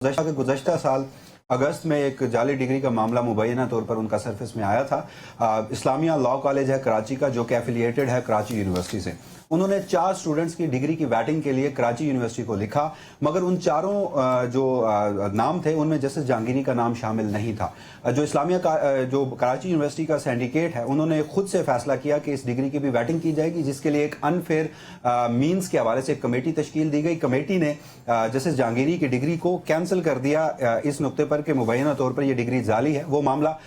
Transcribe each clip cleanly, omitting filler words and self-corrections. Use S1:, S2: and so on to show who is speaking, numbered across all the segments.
S1: गुज़श्ता साल अगस्त में एक जाली डिग्री का मामला मुबैना तौर पर उनका सरफेस में आया था। इस्लामिया लॉ कॉलेज है कराची का, जो कि एफिलिएटेड है कराची यूनिवर्सिटी से। उन्होंने 4 स्टूडेंट्स की डिग्री की वैटिंग के लिए कराची यूनिवर्सिटी को लिखा, मगर उन चारों जो नाम थे उनमें जस्टिस जहांगीरी का नाम शामिल नहीं था। जो इस्लामिया का जो कराची यूनिवर्सिटी का सिंडिकेट है, उन्होंने खुद से फैसला किया कि इस डिग्री की भी वैटिंग की जाएगी, जिसके लिए एक अनफेयर मीन्स के हवाले से एक कमेटी तश्कील दी गई। कमेटी ने जस्टिस जहांगीरी की डिग्री को कैंसिल कर दिया इस नुक्ते पर कि मुबैना तौर पर यह डिग्री जाली है। वो मामला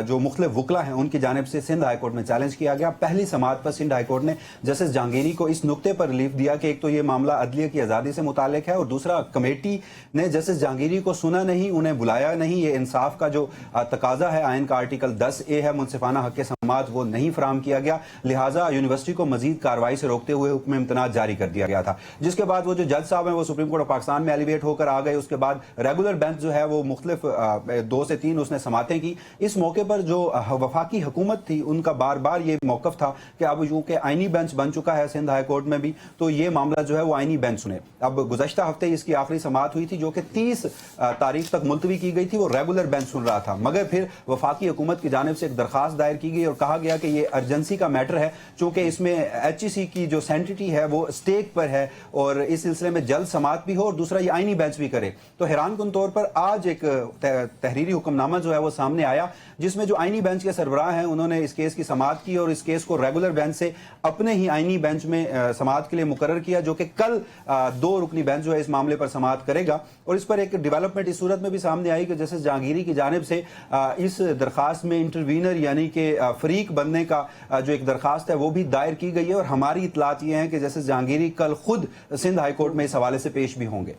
S1: जो मुख्तलिफ वकला हैं उनकी जानिब से सिंध हाई कोर्ट में चैलेंज किया गया। पहली समाअत पर सिंध हाई कोर्ट ने जस्टिस जहांगीरी को इस नुक्ते पर रिलीफ दिया कि एक तो ये मामला अदलिया की आज़ादी से मुतालिक है, और दूसरा कमेटी ने जस्टिस जहांगीरी को सुना नहीं, उन्हें बुलाया नहीं। ये इंसाफ का जो तकाजा है, आइन का आर्टिकल 10A है, मुनसिफाना हक समाअत, वो नहीं फराहम किया गया। लिहाजा यूनिवर्सिटी को मजीद कार्रवाई से रोकते हुए हुक्म इम्तनाअ जारी कर दिया गया था, जिसके बाद वो जो जज साहब हैं वो सुप्रीम कोर्ट ऑफ पाकिस्तान में एलिवेट होकर आ गए। उसके बाद रेगुलर बेंच जो है वो मुख्तलिफ 2 से 3 उसने समातें की। इस मौके पर जो वफाकी हुकूमत थी उनका बार बार ये मौकफ था कि अब यूं आईनी बेंच बन चुका है सिंध हाई कोर्ट में भी, तो ये मामला जो है वो आईनी बेंच सुने। अब गुज़श्ता हफ्ते इसकी आखिरी समाअत हुई थी, जो कि 30 तारीख तक मुलतवी की गई थी। वो रेगुलर बेंच सुन रहा था, मगर फिर वफाकी हुकूमत की जानिब से एक दरखास्त दायर की गई और कहा गया कि ये अर्जेंसी का मैटर है, चूंकि इसमें HEC की जो सेंटिटी है वो स्टेक पर है और इस सिलसिले में जल्द समाअत भी हो और दूसरा ये आईनी बेंच भी करे। तो हैरानकुन तौर पर आज एक तहरीरी हुक्मनामा जो है वो सामने आया, जिसमें जो आईनी बेंच के सरबराह हैं उन्होंने इस केस की समाअत की और इस केस को रेगुलर बेंच से अपने ही आईनी बेंच में समाअत के लिए मुकर्रर किया, जो कि कल 2 रुकनी बेंच जो है इस मामले पर समाअत करेगा। और इस पर एक डेवलपमेंट इस सूरत में भी सामने आई कि जस्टिस जहांगीरी की जानिब से इस दरखास्त में इंटरवीनर यानी कि फरीक बनने का जो एक दरखास्त है वो भी दायर की गई है। और हमारी इतलात ये है कि जस्टिस जहांगीरी कल खुद सिंध हाई कोर्ट में इस हवाले से पेश भी होंगे।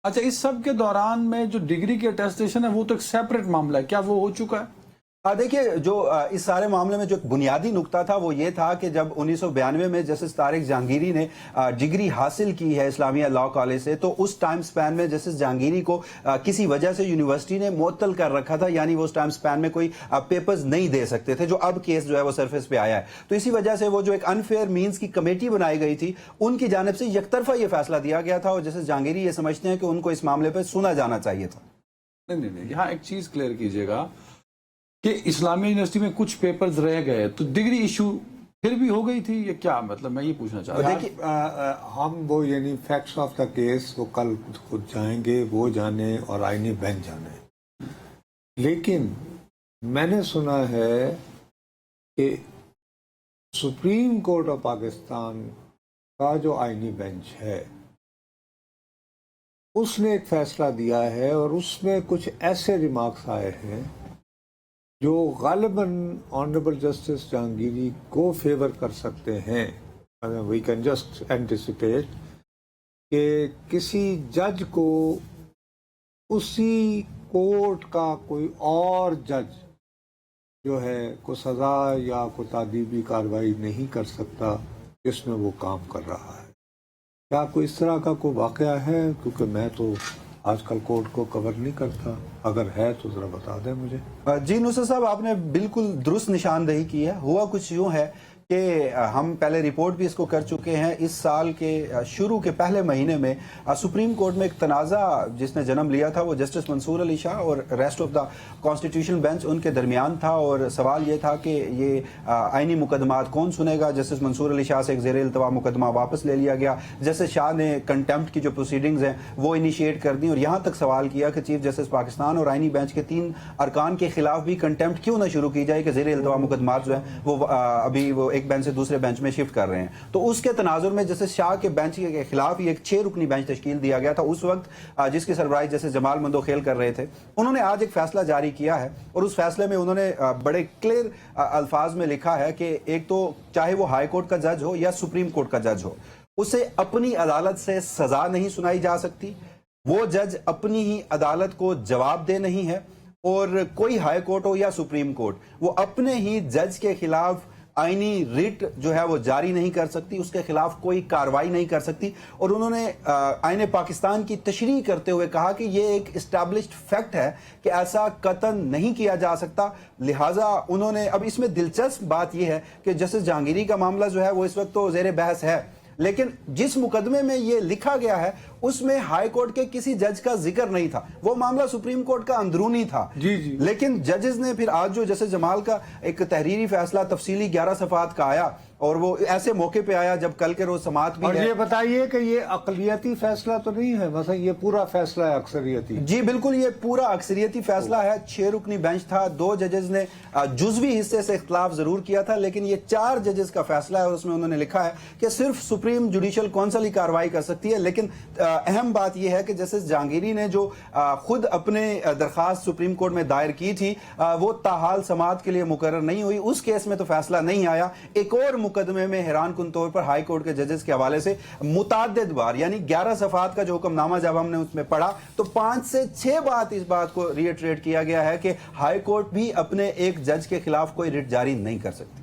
S2: अच्छा, इस सब के दौरान में जो डिग्री की अटेस्टेशन है वो तो एक सेपरेट मामला है, क्या वो हो चुका है?
S1: देखिए, जो इस सारे मामले में जो एक बुनियादी नुक्ता था वो ये था कि जब 1992 में जस्टिस तारिक जहांगीरी ने डिग्री हासिल की है इस्लामिया लॉ कॉलेज से, तो उस टाइम स्पैन में जस्टिस जहांगीरी को किसी वजह से यूनिवर्सिटी ने मुअत्तल कर रखा था, यानी वो उस टाइम स्पैन में कोई पेपर्स नहीं दे सकते थे, जो अब केस जो है वो सरफेस पे आया है। तो इसी वजह से वो जो एक अनफेयर मीन्स की कमेटी बनाई गई थी, उनकी जानिब से यकतरफा ये फैसला दिया गया था और जस्टिस जहांगीरी ये समझते हैं कि उनको इस मामले पर सुना जाना चाहिए था।
S2: नहीं, यहाँ एक चीज क्लियर कीजिएगा कि इस्लामिया यूनिवर्सिटी में कुछ पेपर्स रह गए, तो डिग्री इशू फिर भी हो गई थी, ये क्या मतलब, मैं ये पूछना चाह रहा हूँ।
S3: देखिए, हम वो यानी फैक्ट्स ऑफ द केस वो कल खुद जाएंगे, वो जाने और आईनी बेंच जाने। लेकिन मैंने सुना है कि सुप्रीम कोर्ट ऑफ पाकिस्तान का जो आईनी बेंच है उसने एक फैसला दिया है और उसमें कुछ ऐसे रिमार्क्स आए हैं जो गालिबन ऑनरेबल जस्टिस जहांगीरी को फेवर कर सकते हैं। वी कैन जस्ट एंटिसिपेट कि किसी जज को उसी कोर्ट का कोई और जज जो है को सज़ा या को तादीबी कार्रवाई नहीं कर सकता जिसमें वो काम कर रहा है। क्या कोई इस तरह का कोई वाक़या है? क्योंकि मैं तो आजकल कोर्ट को कवर नहीं करता, अगर है तो जरा बता दें मुझे।
S1: जी नुसरत साहब, आपने बिल्कुल दुरुस्त निशानदेही की है। हुआ कुछ यूं है कि हम पहले रिपोर्ट भी इसको कर चुके हैं। इस साल के शुरू के पहले महीने में सुप्रीम कोर्ट में एक तनाज़ा जिसने जन्म लिया था वो जस्टिस मंसूर अली शाह और rest of the constitutional bench उनके दरमियान था, और सवाल ये था कि ये आइनी मुकदमात कौन सुनेगा। जस्टिस मंसूर अली शाह से एक ज़ेर इल्तवा मुकदमा वापस ले लिया गया। जस्टिस शाह ने कंटेम्प्ट की जो प्रोसीडिंग्स हैं वो इनिशिएट कर दी और यहाँ तक सवाल किया कि चीफ जस्टिस पाकिस्तान और आइनी बेंच के 3 अरकान के खिलाफ भी कंटेम्प्ट क्यों ना शुरू की जाए कि ज़ेर इल्तवा मुकदमात जो है वो अभी वो एक बेंच से दूसरे बेंच में शिफ्ट कर रहे हैं। तो उसके तनाजुर में जस्टिस शाह के बेंच के खिलाफ ही एक 6 रुकनी बेंच तश्कील दिया गया था उस वक्त, जिसकी सरबराही जस्टिस जमाल मंदोखेल कर रहे थे। उन्होंने आज एक फैसला जारी किया है और उस फैसले में उन्होंने बड़े क्लियर अल्फाज में लिखा है कि एक तो चाहे वो हाई कोर्ट का जज हो या सुप्रीम कोर्ट का जज हो, उसे अपनी अदालत से सजा नहीं सुनाई जा सकती। वो जज अपनी ही अदालत को जवाबदेह नहीं है, और कोई हाई कोर्ट हो या सुप्रीम कोर्ट वो अपने ही जज के खिलाफ आईनी रिट जो है वो जारी नहीं कर सकती, उसके खिलाफ कोई कार्रवाई नहीं कर सकती। और उन्होंने आईने पाकिस्तान की तशरीह करते हुए कहा कि ये एक इस्टेब्लिश्ड फैक्ट है कि ऐसा कतन नहीं किया जा सकता। लिहाजा उन्होंने, अब इसमें दिलचस्प बात यह है कि जस्टिस जहांगीरी का मामला जो है वो इस वक्त तो ज़ेर बहस है, لیکن جس مقدمے میں یہ لکھا گیا ہے اس میں ہائی کورٹ کے کسی جج کا ذکر نہیں تھا، وہ معاملہ سپریم کورٹ کا اندرونی تھا۔
S3: جی جی۔
S1: لیکن ججز نے پھر آج جو جسٹس جمال کا ایک تحریری فیصلہ تفصیلی 11 صفحات کا آیا، اور وہ ایسے موقع پہ آیا جب کل کے روز سماعت بھی
S3: اور
S1: ہے۔
S3: یہ بتائیے کہ یہ اقلیتی فیصلہ تو نہیں ہے، مثلا یہ پورا فیصلہ ہے اکثریتی؟
S1: جی بالکل، یہ پورا اکثریتی فیصلہ ہے۔ 6 رکنی بینچ تھا، 2 ججز نے جزوی حصے سے اختلاف ضرور کیا تھا، لیکن یہ 4 ججز کا فیصلہ ہے، اور اس میں انہوں نے لکھا ہے کہ صرف سپریم جوڈیشل کونسل ہی کارروائی کر سکتی ہے۔ لیکن اہم بات یہ ہے کہ جسٹس جہانگیری نے جو خود اپنے درخواست سپریم کورٹ میں دائر کی تھی وہ تاحال سماعت کے لیے مقرر نہیں ہوئی، اس کیس میں تو فیصلہ نہیں آیا۔ ایک اور مقدمے میں حیران کن طور پر ہائی کورٹ کے ججز کے حوالے سے متعدد بار، یعنی 11 صفحات کا جو حکم نامہ جب ہم نے اس میں پڑھا تو 5 سے 6 بات اس بات کو ری ایٹریٹ کیا گیا ہے کہ ہائی کورٹ بھی اپنے ایک جج کے خلاف کوئی رٹ جاری نہیں کر سکتی۔